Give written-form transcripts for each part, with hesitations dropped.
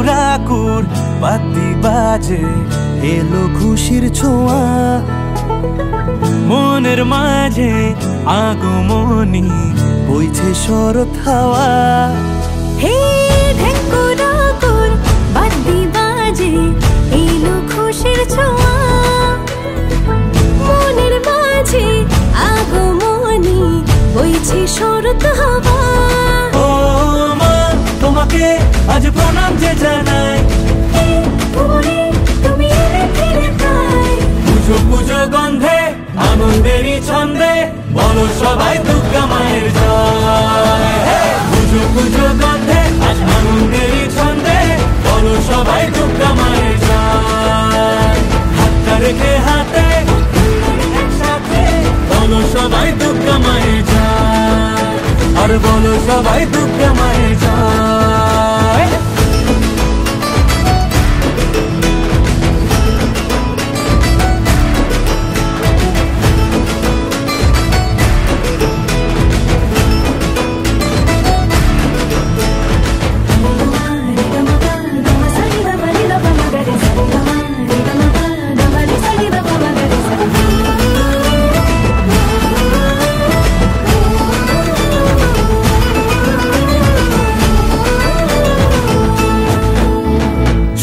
ঠাকুর বাতি বাজে এলো খুশির ছোঁয়া মনের মাঝে আগমনী বইছে শরৎ হাওয়া। হে ঢেকুরাকুর বাতি বাজে এলো খুশির ছোঁয়া মনের মাঝে আগমনী বইছে শরৎ হাওয়া। ও মা তোমাকে আজ প্রণাম যে জানাই, তুমি এলে ফিরে পাই। পুজো পুজো গন্ধে আনন্দেরই ছন্দে বলো সবাই দুর্গা মায়ের জয়। পুজো পুজো গন্ধে আজ আনন্দেরই ছন্দে বলো সবাই দুর্গা মায়ের জয়। হাতটা রেখে হাতে একসাথে বলো সবাই দুর্গা মায়ের জয়, আর বলো সবাই দুর্গা মায়ের জয়।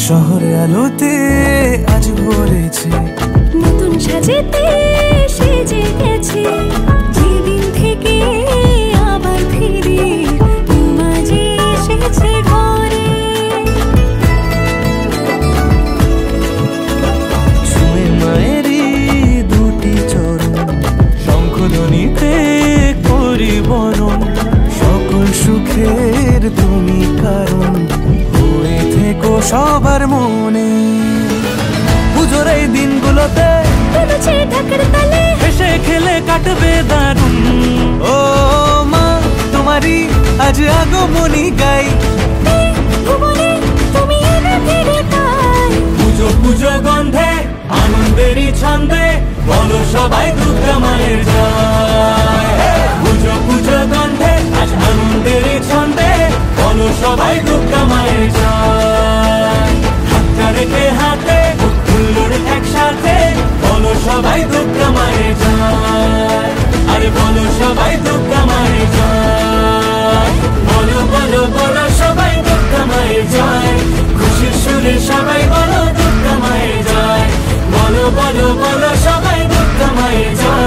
শহরে আলোতে আজ ভরেছে নতুন সাজেতে সেজে গেছে যেদিন থেকে আবার ফিরে মাঝে এসেছে ঘরে। ছুঁয়ে মায়েরই দুটি চরণ শঙ্খধ্বনিতে করি বরণ সকল সুখের তুমি কারণ হয়ে থেকো সবার মনে। পুজোর এই দিনগুলোতে ঢাকার তালে হেসে খেলে কাটবে দারুণ। ও মা তোমারই আজ আগমনী গাই, তুমি এলে ফিরে পাই। পুজো পুজো গন্ধে আনন্দেরই ছন্দে বলো সবাই দুর্গা মায়ের জয়। পুজো পুজো গন্ধে আজ আনন্দেরই ছন্দে বলো সবাই দুর্গা মায়ের জয়। হাতটা রেখে হাতে হুল্লোড় একসাথে বলো সবাই দুর্গা মায়ের জয়, আরে বলো সবাই দুর্গা মায়ের জয়। বলো বলো বলো সবাই দুর্গা মায়ের জয়, খুশির সুরে সবাই বলো দুর্গা মায়ের জয়। বলো বলো বলো সবাই দুর্গা মায়ের জয়।